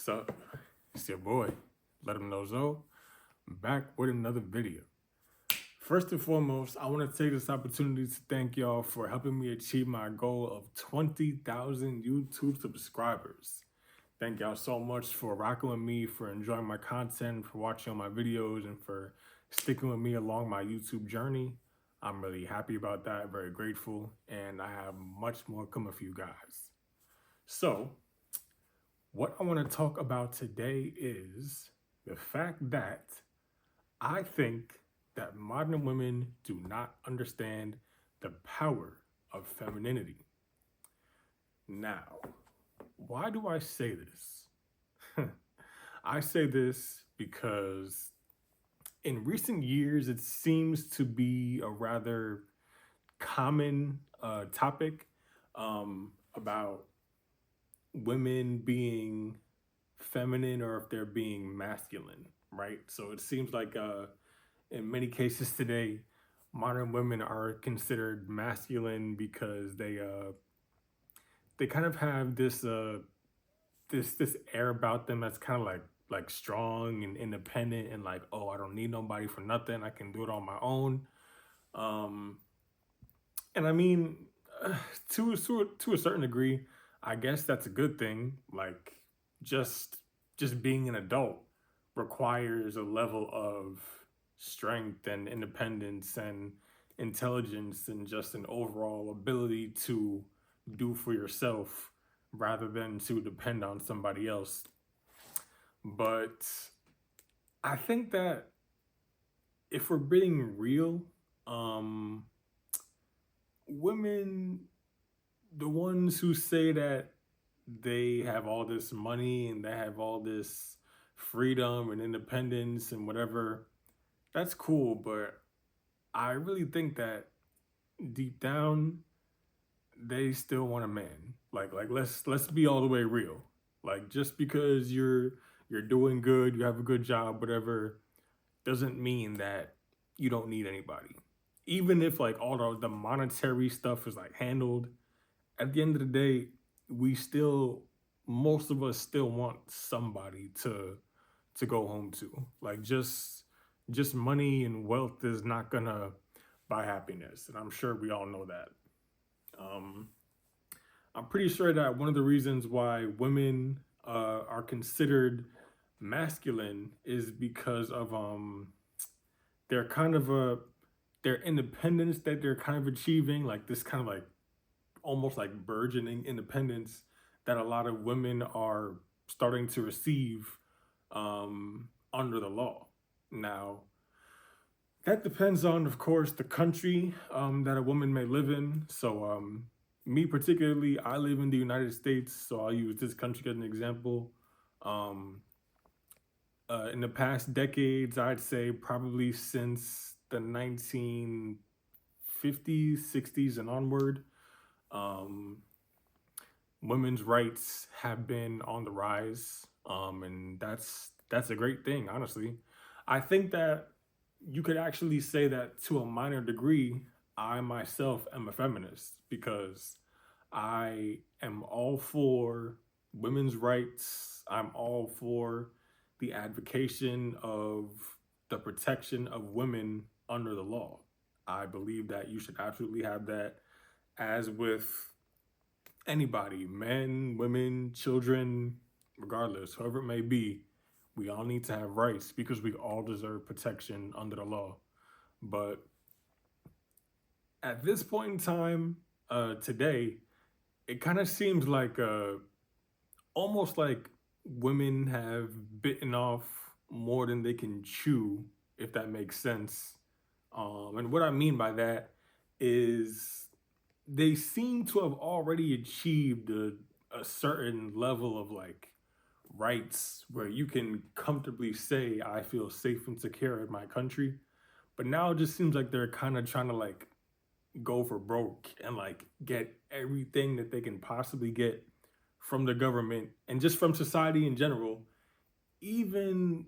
So, it's your boy, Let Him Know Zo, back with another video. First and foremost, I want to take this opportunity to thank y'all for helping me achieve my goal of 20,000 YouTube subscribers. Thank y'all so much for rocking with me, for enjoying my content, for watching my videos, and for sticking with me along my YouTube journey. I'm really happy about that, very grateful, and I have much more coming for you guys. So, what I want to talk about today is the fact that I think that modern women do not understand the power of femininity. Now, why do I say this? I say this because in recent years, it seems to be a rather common topic about women being feminine or if they're being masculine, right? So it seems like in many cases today, modern women are considered masculine because they kind of have this air about them that's kind of like strong and independent and like, oh, I don't need nobody for nothing. I can do it on my own. Um, and I mean, uh, to a certain degree, I guess that's a good thing. Like just just being an adult requires a level of strength and independence and intelligence and just an overall ability to do for yourself rather than to depend on somebody else. But I think that if we're being real, um, women, the ones who say that they have all this money and they have all this freedom and independence and whatever, that's cool. But I really think that deep down, they still want a man. Like let's be all the way real. Like just because you're doing good, you have a good job, whatever, doesn't mean that you don't need anybody. Even if like all the monetary stuff is like handled, at the end of the day, we still most of us still want somebody to go home to. Like just money and wealth is not gonna buy happiness, and I'm sure we all know that. Um, I'm pretty sure that one of the reasons why women are considered masculine is because of their kind of their independence that they're kind of achieving, like this kind of like almost like burgeoning independence that a lot of women are starting to receive under the law. Now, that depends on, of course, the country that a woman may live in. So, me particularly, I live in the United States, so I'll use this country as an example. Um, in the past decades, I'd say probably since the 1950s, 60s, and onward, um, women's rights have been on the rise, and that's a great thing, honestly. I think that you could actually say that to a minor degree. I myself am a feminist because I am all for women's rights. I'm all for the advocacy of the protection of women under the law. I believe that you should absolutely have that, as with anybody, men, women, children, regardless, whoever it may be, we all need to have rights because we all deserve protection under the law. But at this point in time, today, it kind of seems like almost like women have bitten off more than they can chew, if that makes sense. And what I mean by that is they seem to have already achieved a certain level of like rights where you can comfortably say, I feel safe and secure in my country. But now it just seems like they're kind of trying to like go for broke and like get everything that they can possibly get from the government and just from society in general, even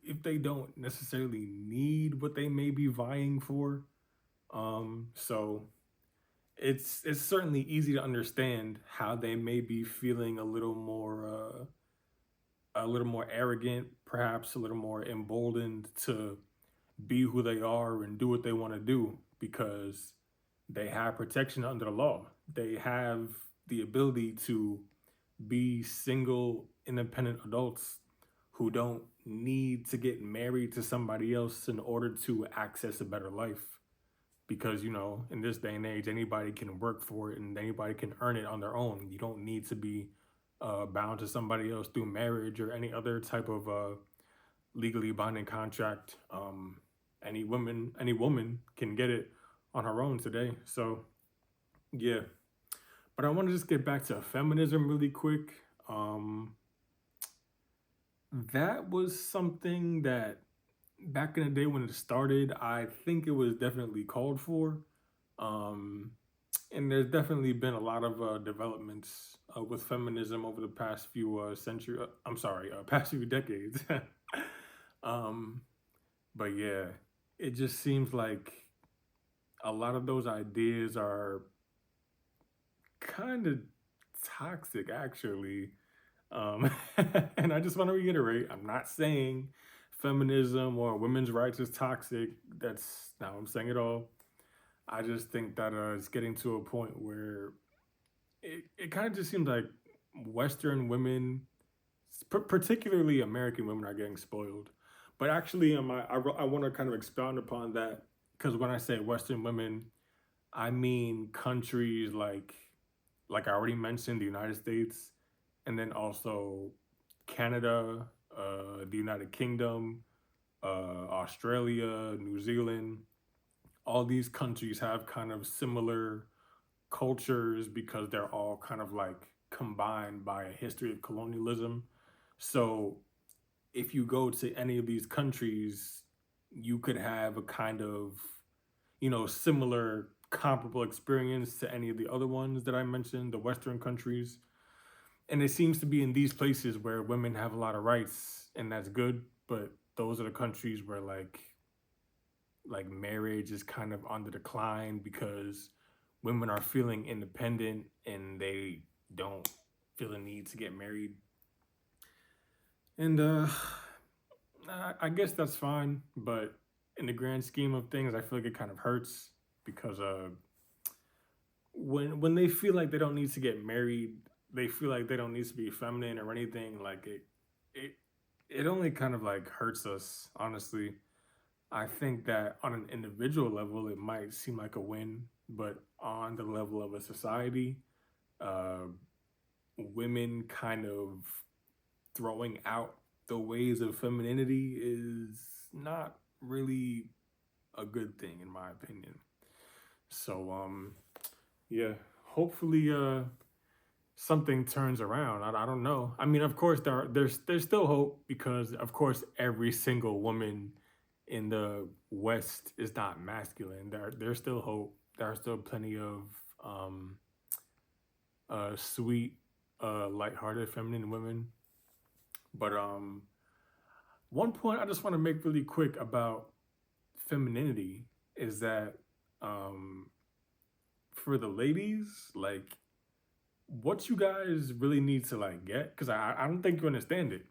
if they don't necessarily need what they may be vying for. So it's certainly easy to understand how they may be feeling a little more a little more arrogant, perhaps a little more emboldened to be who they are and do what they want to do because they have protection under the law. They have the ability to be single, independent adults who don't need to get married to somebody else in order to access a better life. Because, in this day and age, anybody can work for it and anybody can earn it on their own. You don't need to be bound to somebody else through marriage or any other type of legally binding contract. Any woman can get it on her own today. So, yeah. But I want to just get back to feminism really quick. Um, that was something that back in the day when it started, I think it was definitely called for. Um, and there's definitely been a lot of developments with feminism over the past few past few decades. um, but yeah, it just seems like a lot of those ideas are kind of toxic, actually. And I just want to reiterate, I'm not saying feminism or women's rights is toxic. That's not what I'm saying at all. I just think that it's getting to a point where it kind of just seems like Western women, particularly American women, are getting spoiled. But actually, I want to kind of expound upon that because when I say Western women, I mean countries like I already mentioned, the United States, and then also Canada, the United Kingdom, Australia, New Zealand. All these countries have kind of similar cultures because they're all kind of like combined by a history of colonialism. So if you go to any of these countries, you could have a kind of, similar comparable experience to any of the other ones that I mentioned, the Western countries. And it seems to be in these places where women have a lot of rights, and that's good. But those are the countries where like marriage is kind of on the decline because women are feeling independent and they don't feel the need to get married. And I guess that's fine, but in the grand scheme of things, I feel like it kind of hurts because when they feel like they don't need to get married, they feel like they don't need to be feminine or anything. Like it, it only kind of like hurts us, honestly. I think that on an individual level, it might seem like a win, but on the level of a society, uh, women kind of throwing out the ways of femininity is not really a good thing, in my opinion. So, yeah, hopefully, something turns around. I don't know. I mean, of course, there's still hope because, of course, every single woman in the West is not masculine. There's still hope. There are still plenty of um, sweet, lighthearted, feminine women. But one point I just want to make really quick about femininity is that um, for the ladies, like what you guys really need to like get, because I don't think you understand it.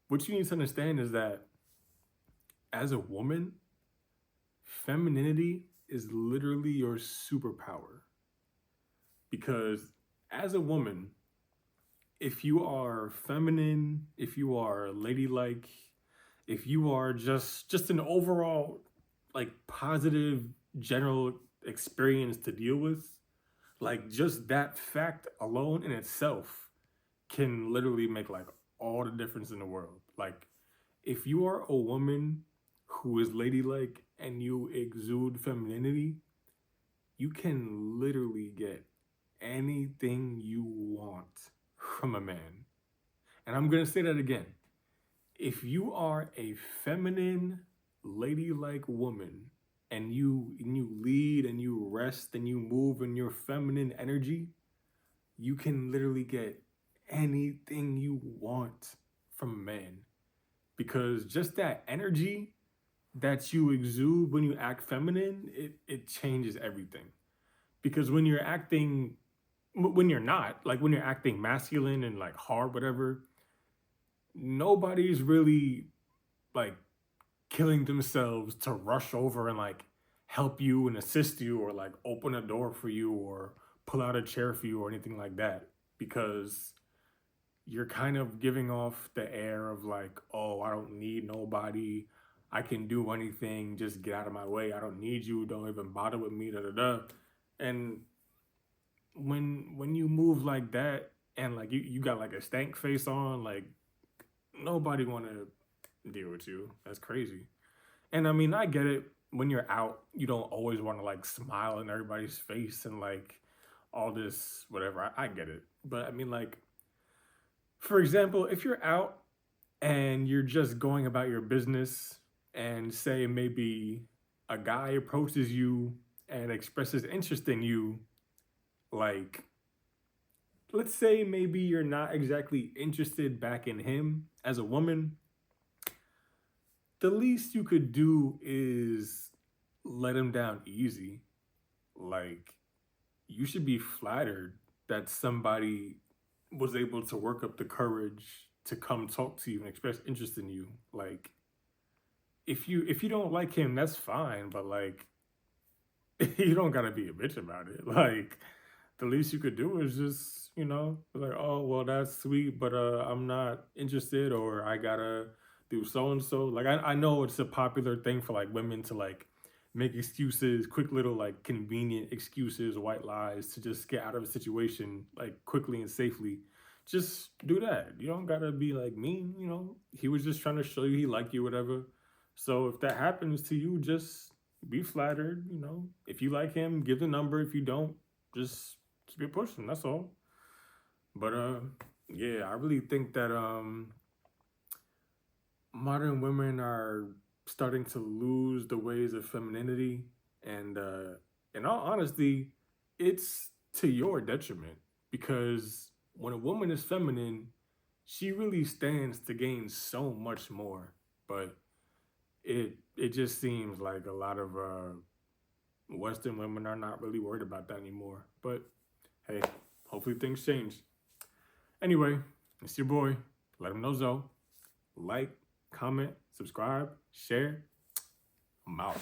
What you need to understand is that as a woman, femininity is literally your superpower. Because as a woman, if you are feminine, if you are ladylike, if you are just an overall like positive general experience to deal with, like just that fact alone in itself can literally make like all the difference in the world. Like if you are a woman who is ladylike and you exude femininity, you can literally get anything you want from a man. And I'm going to say that again. If you are a feminine, ladylike woman and you lead and you rest and you move in your feminine energy, you can literally get anything you want from a man. Because just that energy that you exude when you act feminine, it changes everything. Because when you're not, like when you're acting masculine and like hard, whatever, nobody's really like killing themselves to rush over and like help you and assist you or like open a door for you or pull out a chair for you or anything like that, because you're kind of giving off the air of like, oh, I don't need nobody. I can do anything. Just get out of my way. I don't need you. Don't even bother with me. Da da da. And when you move like that and like you got like a stank face on, like nobody want to deal with you. That's crazy. And I mean, I get it. When you're out, you don't always want to like smile in everybody's face and like all this whatever. I get it. But I mean, like, for example, if you're out and you're just going about your business and say maybe a guy approaches you and expresses interest in you, like, let's say maybe you're not exactly interested back in him as a woman, the least you could do is let him down easy. Like, you should be flattered that somebody was able to work up the courage to come talk to you and express interest in you. Like, if you don't like him, that's fine, but like you don't gotta be a bitch about it. Like, the least you could do is just, like, oh well, that's sweet, but I'm not interested, or I gotta do so and so. Like, I know it's a popular thing for like women to like make excuses, quick little like convenient excuses, white lies to just get out of a situation like quickly and safely. Just do that. You don't gotta be like mean. He was just trying to show you he liked you, whatever. So if that happens to you, just be flattered. If you like him, give the number. If you don't, just keep it pushing. That's all. But yeah, I really think that modern women are starting to lose the ways of femininity, and in all honesty, it's to your detriment, because when a woman is feminine, she really stands to gain so much more. But it just seems like a lot of Western women are not really worried about that anymore. But hey, hopefully things change. Anyway, it's your boy. Let him know Zoe. Like, comment, subscribe, share. I'm out.